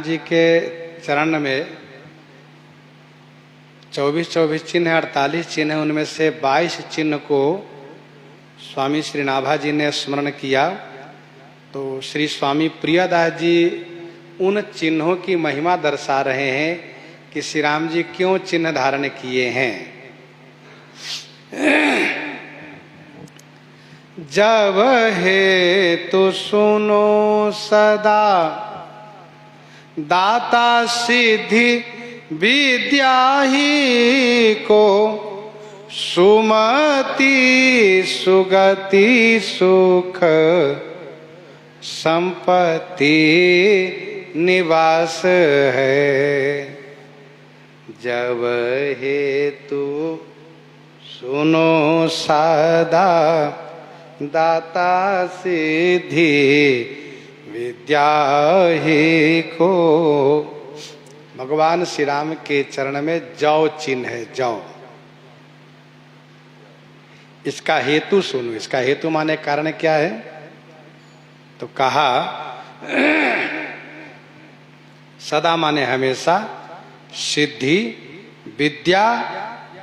जी के चरण में 24 चिन्ह है, 48 चिन्ह है। उनमें से 22 चिन्ह को स्वामी श्री नाभा जी ने स्मरण किया। तो श्री स्वामी प्रियदास जी उन चिन्हों की महिमा दर्शा रहे हैं कि श्री राम जी क्यों चिन्ह धारण किए हैं। जब है तो सुनो सदा दाता सिद्धि विद्या ही को, सुमति सुगति सुख संपत्ति निवास है। जब हेतु सुनो सदा दाता सिद्धि विद्या ही को। भगवान श्री राम के चरण में जौ चिन्ह है, जौ। इसका हेतु सुनो। इसका हेतु माने कारण क्या है? तो कहा सदा माने हमेशा, सिद्धि विद्या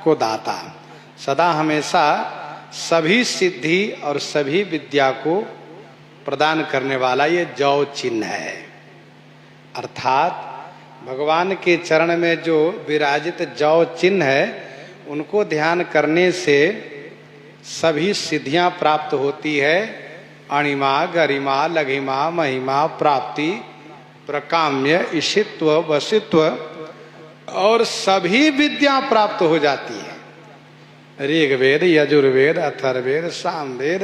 को दाता। सदा हमेशा सभी सिद्धि और सभी विद्या को प्रदान करने वाला ये जौ चिन्ह है। अर्थात भगवान के चरण में जो विराजित जौ चिन्ह है, उनको ध्यान करने से सभी सिद्धियां प्राप्त होती है। अणिमा गरिमा लघिमा महिमा प्राप्ति प्रकाम्य ईशित्व वसित्व और सभी विद्या प्राप्त हो जाती है। ऋग्वेद यजुर्वेद अथर्ववेद सामवेद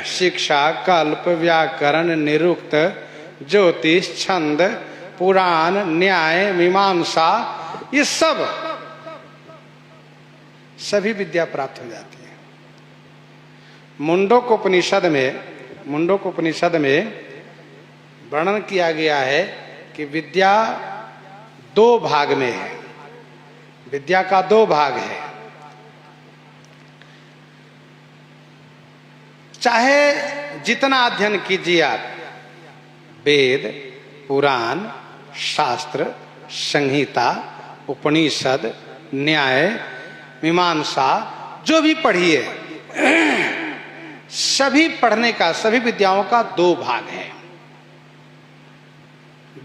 शिक्षा कल्प व्याकरण निरुक्त ज्योतिष छंद पुराण न्याय मीमांसा, ये सभी विद्या प्राप्त हो जाती है। मुंडकोपनिषद में वर्णन किया गया है कि विद्या दो भाग में है। विद्या का दो भाग है। चाहे जितना अध्ययन कीजिए आप, वेद पुराण शास्त्र संहिता उपनिषद न्याय मीमांसा जो भी पढ़िए, सभी पढ़ने का, सभी विद्याओं का दो भाग है।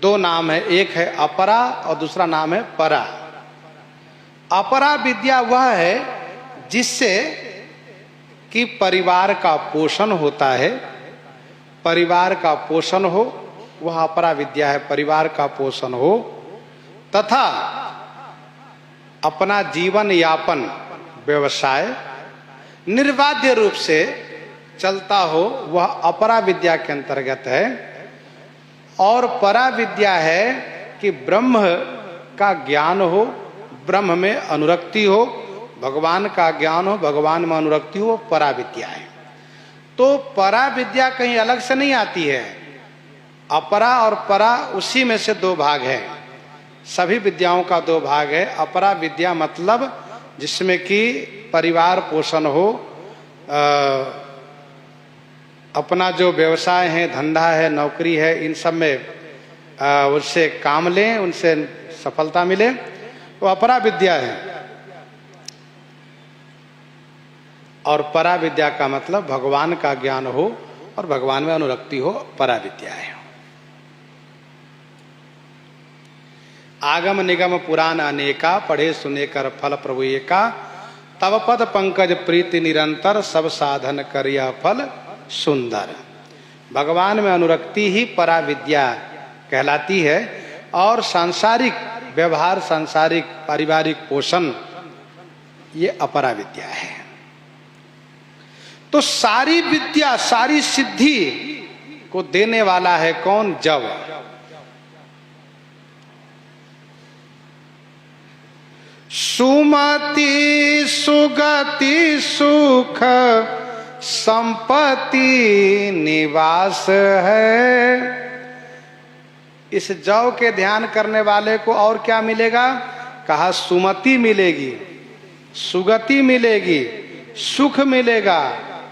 दो नाम है, एक है अपरा और दूसरा नाम है परा। अपरा विद्या वह है जिससे कि परिवार का पोषण होता है। परिवार का पोषण हो, वह अपरा विद्या है। परिवार का पोषण हो तथा अपना जीवन यापन व्यवसाय निर्बाध्य रूप से चलता हो, वह अपरा विद्या के अंतर्गत है। और परा विद्या है कि ब्रह्म का ज्ञान हो, ब्रह्म में अनुरक्ति हो, भगवान का ज्ञान हो, भगवान में अनुरक्ति हो, परा विद्या है। तो परा विद्या कहीं अलग से नहीं आती है। अपरा और परा उसी में से दो भाग है। सभी विद्याओं का दो भाग है। अपरा विद्या मतलब जिसमें कि परिवार पोषण हो, अपना जो व्यवसाय है, धंधा है, नौकरी है, इन सब में उससे काम लें, उनसे सफलता मिले, वो अपरा विद्या है। और परा विद्या का मतलब भगवान का ज्ञान हो और भगवान में अनुरक्ति हो, परा विद्या है। आगम निगम पुराण अनेका, पढ़े सुने कर फल प्रभु एका। तव पद पंकज प्रीति निरंतर, सब साधन कर यह फल सुंदर। भगवान में अनुरक्ति ही परा विद्या कहलाती है। और सांसारिक व्यवहार, सांसारिक पारिवारिक पोषण, ये अपरा विद्या है। तो सारी विद्या, सारी सिद्धि को देने वाला है कौन? जौ। सुमति सुगति सुख संपत्ति निवास है। इस जौ के ध्यान करने वाले को और क्या मिलेगा? कहा सुमति मिलेगी, सुगति मिलेगी, सुख मिलेगा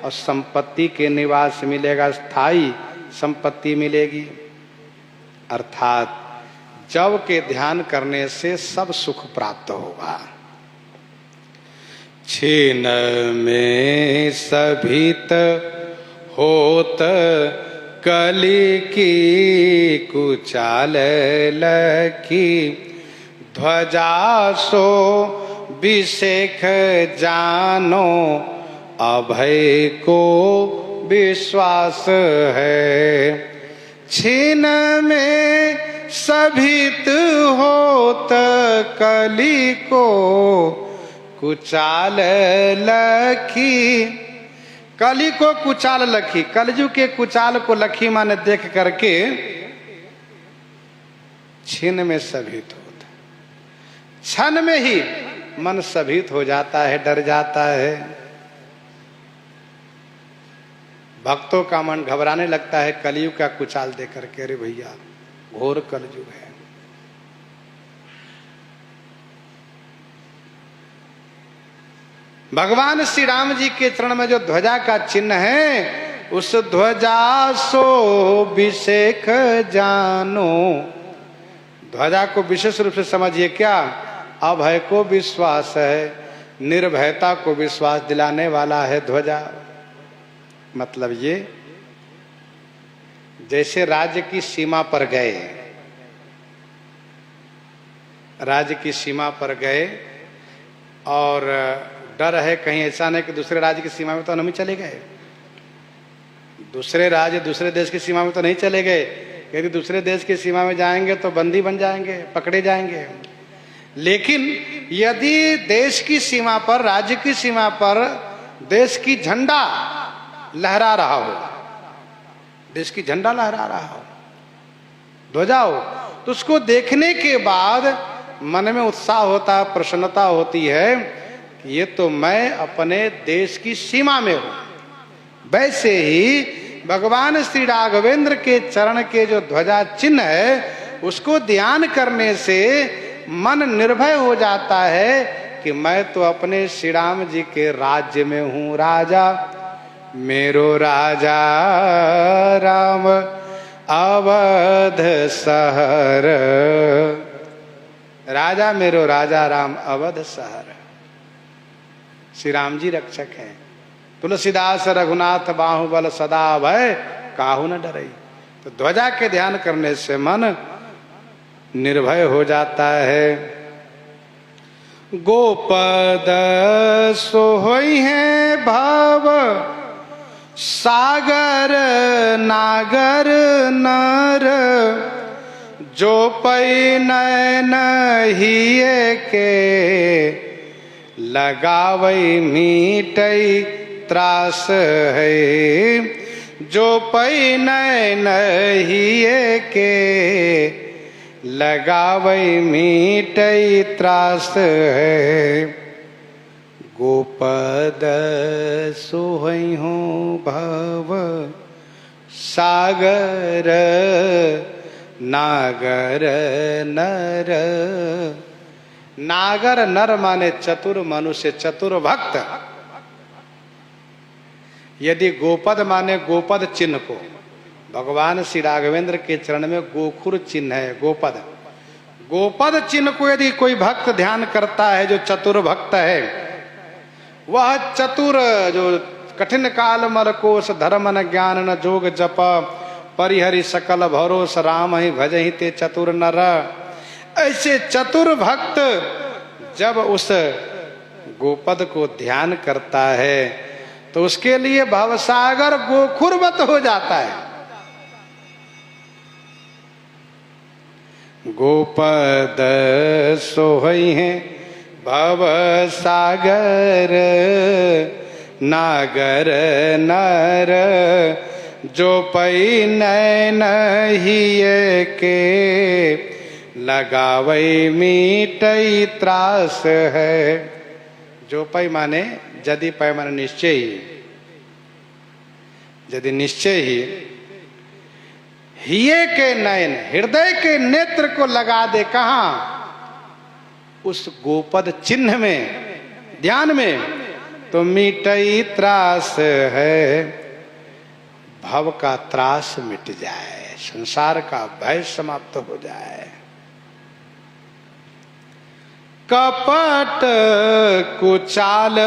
और संपत्ति के निवास मिलेगा, स्थायी संपत्ति मिलेगी। अर्थात जव के ध्यान करने से सब सुख प्राप्त होगा। छीन में सभित होत कली की कुचाल लखी, ध्वजा सो विषेख जानो अभय को विश्वास है। छीन में सभित होत कली को कुचाल लखी, कली को कुचाल लखी, कलजू के कुचाल को लखी माने देख करके छीन में सभित होता, क्षण में ही मन सभित हो जाता है, डर जाता है। भक्तों का मन घबराने लगता है कलयुग का कुचाल देख करके। अरे भैया घोर कलयुग है। भगवान श्री राम जी के चरण में जो ध्वजा का चिन्ह है, उस ध्वजा सो विषेख जानो, ध्वजा को विशेष रूप से समझिए। क्या? अभय को विश्वास है, निर्भयता को विश्वास दिलाने वाला है ध्वजा। मतलब ये जैसे राज्य की सीमा पर गए, राज्य की सीमा पर गए और डर है कहीं ऐसा नहीं कि दूसरे राज्य की सीमा में तो नहीं चले गए, दूसरे राज्य दूसरे देश की सीमा में तो नहीं चले गए। यदि दूसरे देश की सीमा में जाएंगे तो बंदी बन जाएंगे, पकड़े जाएंगे। लेकिन यदि देश की सीमा पर, राज्य की सीमा पर देश की झंडा लहरा रहा हो, देश की झंडा लहरा रहा हो, ध्वजा हो, तो उसको देखने के बाद मन में उत्साह होता है, प्रसन्नता होती है कि ये तो मैं अपने देश की सीमा में हूं। वैसे ही भगवान श्री राघवेंद्र के चरण के जो ध्वजा चिन्ह है, उसको ध्यान करने से मन निर्भय हो जाता है कि मैं तो अपने श्री राम जी के राज्य में हूं। राजा मेरो राजा राम अवध शहर, राजा मेरो राजा राम अवध शहर। श्री राम जी रक्षक हैं। तुलसीदास रघुनाथ बाहुबल सदा भय काहू न डरई। तो ध्वजा के ध्यान करने से मन निर्भय हो जाता है। गोपद सोई है भाव सागर नागर नर, जो पै नैन हिये के लगावई मीटई त्रास है। जो पै नैन हिये के लगावई मीटई त्रास है। गोपद सोहई हो भव सागर नागर नर। नागर नर माने चतुर मनुष्य, चतुर भक्त। यदि गोपद माने गोपद चिन्ह को, भगवान श्री राघवेंद्र के चरण में गोखुर चिन्ह है, गोपद। गोपद चिन्ह को यदि कोई भक्त ध्यान करता है, जो चतुर भक्त है, वह चतुर जो कठिन काल मरकोश धर्म न ज्ञान न जोग जप परिहरि सकल भरोस राम ही भजहि ते चतुर नर। ऐसे चतुर भक्त जब उस गोपद को ध्यान करता है तो उसके लिए भवसागर गोखुरवत हो जाता है। गोपद सोहई है भव सागर नागर नर, जो पै नैन हिये के लगावई मीटई त्रास है। जो पै माने यदि, पै माने निश्चय ही, यदि निश्चय ही, हिये के नयन हृदय के नेत्र को लगा दे। कहां? उस गोपद चिन्ह में, ध्यान में, तो मीटई त्रास है, भव का त्रास मिट जाए, संसार का भय समाप्त हो जाए। कपट कुचाल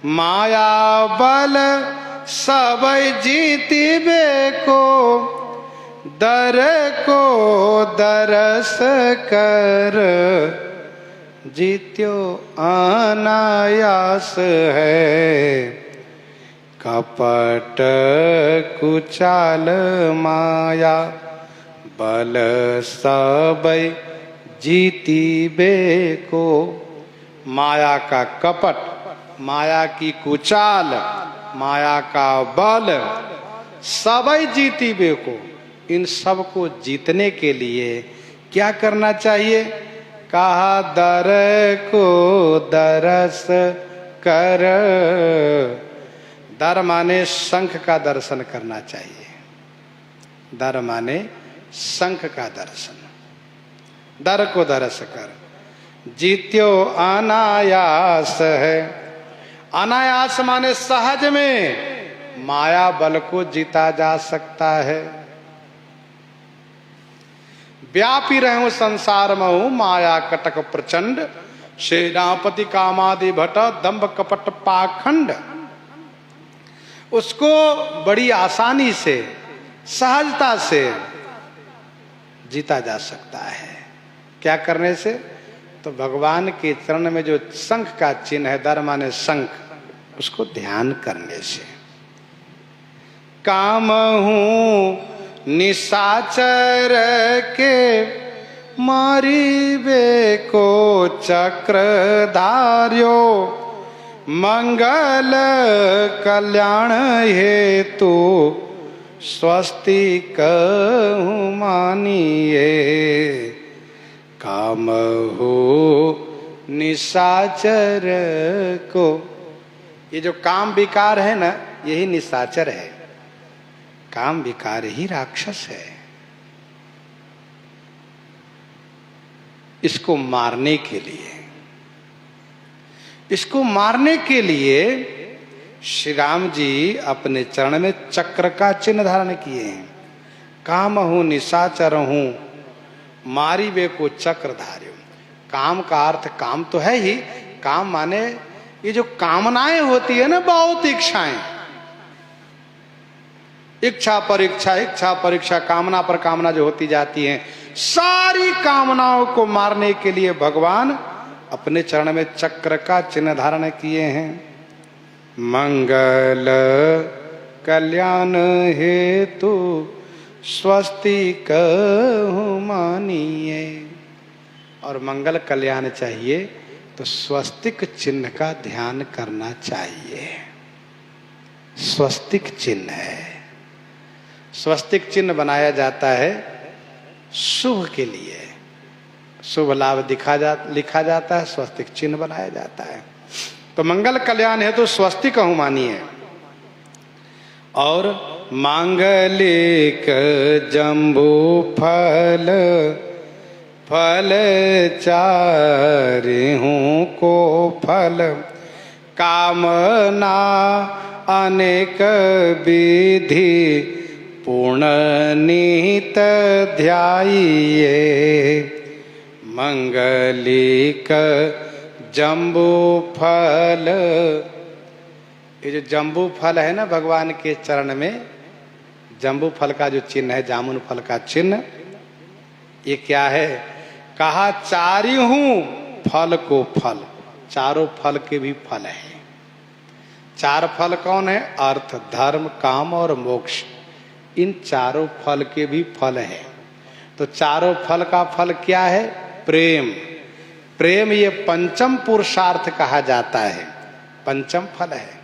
माया बल सब जीतिबे को, दर को दरस कर जीत्यो अनायास है। कपट कुचाल माया बल सब जीतिबे को। माया का कपट, माया की कुचाल, माया का बल सबई जीतिबे को। इन सब को जीतने के लिए क्या करना चाहिए? कहा दर को दरस कर। दर माने शंख का दर्शन करना चाहिए। दर माने शंख का दर्शन। दर को दरस कर जीत्यो अनायास है। अनायास माने सहज में माया बल को जीता जा सकता है। व्यापी रहूं संसार में हूं माया कटक प्रचंड, सेनापति कामादि भट दंभ कपट पाखंड। उसको बड़ी आसानी से, सहजता से जीता जा सकता है। क्या करने से? तो भगवान के चरण में जो शंख का चिन्ह है, दर माने शंख, उसको ध्यान करने से। काम हूं निशाचर के मारिबे को चक्रधार्यो, मंगल कल्याण हेतु स्वस्ति कहूं मानिए। काम हो निशाचर को। ये जो काम विकार है ना, यही निशाचर है। काम विकार ही राक्षस है। इसको मारने के लिए, इसको मारने के लिए श्री राम जी अपने चरण में चक्र का चिन्ह धारण किए हैं। काम हूं निशाचर हूं मारिबे को चक्रधार्यो। काम का अर्थ, काम तो है ही, काम माने ये जो कामनाएं होती है ना, बहुत इच्छाएं, इच्छा परीक्षा, इच्छा परीक्षा, कामना पर कामना जो होती जाती हैं, सारी कामनाओं को मारने के लिए भगवान अपने चरण में चक्र का चिन्ह धारण किए हैं। मंगल कल्याण हेतु स्वस्ति कहूं मानिए। और मंगल कल्याण चाहिए तो स्वस्तिक चिन्ह का ध्यान करना चाहिए। स्वस्तिक चिन्ह है। स्वस्तिक चिन्ह बनाया जाता है शुभ के लिए। शुभ लाभ लिखा जाता है, स्वस्तिक चिन्ह बनाया जाता है। तो मंगल कल्याण है तो स्वस्तिक कहूं मानिए। और मांगलिक जम्बू फल फल चारिहूं को फल, कामना अनेक विधि पूर्ण निहित ध्याइए। मंगलिक जम्बू फल, ये जो जम्बू फल है ना भगवान के चरण में, जम्बू फल का जो चिन्ह है, जामुन फल का चिन्ह, ये क्या है? कहा चारिहूं फल को फल। चारों फल के भी फल है। चार फल कौन है? अर्थ, धर्म, काम और मोक्ष। इन चारों फल के भी फल है। तो चारों फल का फल क्या है? प्रेम। प्रेम ये पंचम पुरुषार्थ कहा जाता है, पंचम फल है।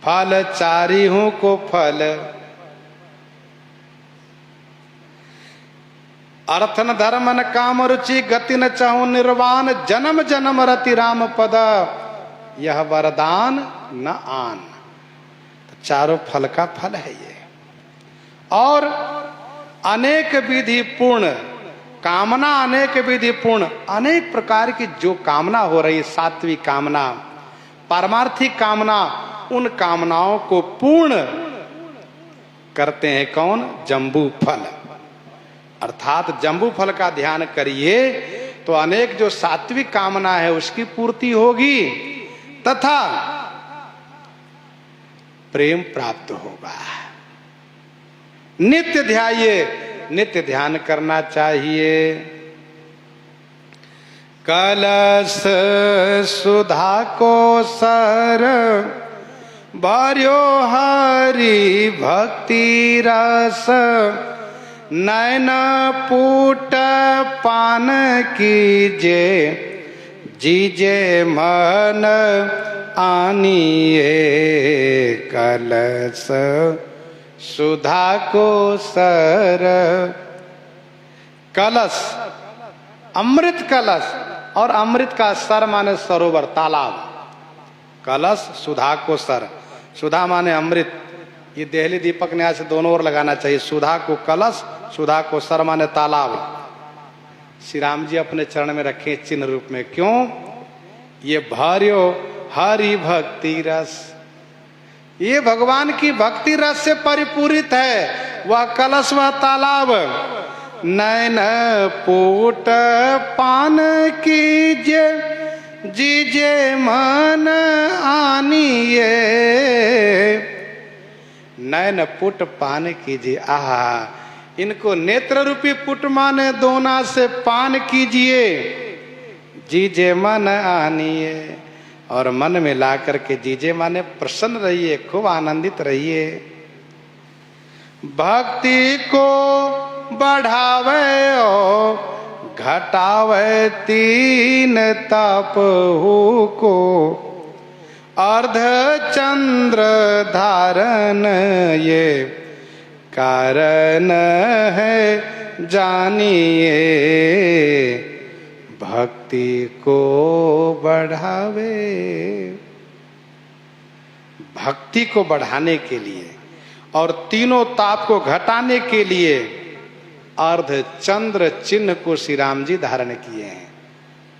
फल चारिहूं को फल, अर्थ न धर्म न काम रुचि, गति न चाहूं निर्वाण, जन्म जन्म रति राम पद, यह वरदान न आन। तो चारों फल का फल है ये। और अनेक विधि पूर्ण कामना, अनेक विधि पूर्ण, अनेक प्रकार की जो कामना हो रही, सात्विक कामना, पारमार्थिक कामना, उन कामनाओं को पूर्ण करते हैं कौन? जम्बू फल। अर्थात जम्बू फल का ध्यान करिए तो अनेक जो सात्विक कामना है उसकी पूर्ति होगी तथा प्रेम प्राप्त होगा। नित्य ध्याइए, नित्य ध्यान करना चाहिए। कलश सुधा को सर भर्यो हरि भक्ति रस, नैन पूट पान कीजे, जीजे मन आनिए। कलश सुधा को सर, कलश अमृत कलश, और अमृत का सर माने सरोवर, तालाब। कलश सुधा को सर, सुधा माने अमृत। ये देहली दीपक न्याय से दोनों ओर लगाना चाहिए। सुधा को कलश, सुधा को सर माने तालाब। श्री राम जी अपने चरण में रखे चिन्ह रूप में। क्यों? ये भर्यो हरि भक्ति रस, ये भगवान की भक्ति रस से परिपूरित है वह कलश, वह तालाब। नैन पूट पान कीजे, जीजे मन आनिए। नैन पुट पान कीजिए, आहा, इनको नेत्र रूपी पुट माने दोना से पान कीजिए। जीजे मन आनिए, और मन में ला करके जीजे माने प्रसन्न रहिए, खूब आनंदित रहिए। भक्ति को बढ़ावे और घटावे तीन तपहु को, अर्ध चंद्र धारण ये कारण है जानिए। भक्ति को बढ़ावे, भक्ति को बढ़ाने के लिए और तीनों ताप को घटाने के लिए अर्ध चंद्र चिन्ह को श्री राम जी धारण किए हैं।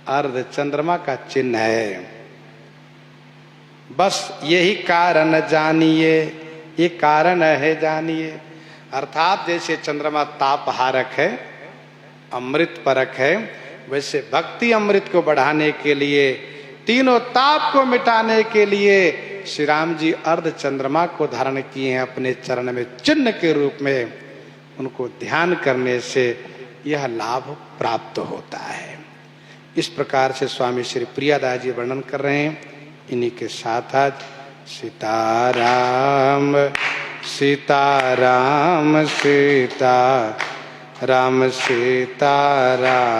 अर्ध चंद्रमा का चिन्ह है। बस यही कारण जानिए, ये कारण है जानिए। अर्थात जैसे चंद्रमा ताप हारक है, अमृत परक है, वैसे भक्ति अमृत को बढ़ाने के लिए, तीनों ताप को मिटाने के लिए श्री राम जी अर्ध चंद्रमा को धारण किए हैं अपने चरण में चिन्ह के रूप में। उनको ध्यान करने से यह लाभ प्राप्त होता है। इस प्रकार से स्वामी श्री प्रियादास जी वर्णन कर रहे हैं। इन्हीं के साथ आज सीताराम सीताराम सीताराम सीताराम।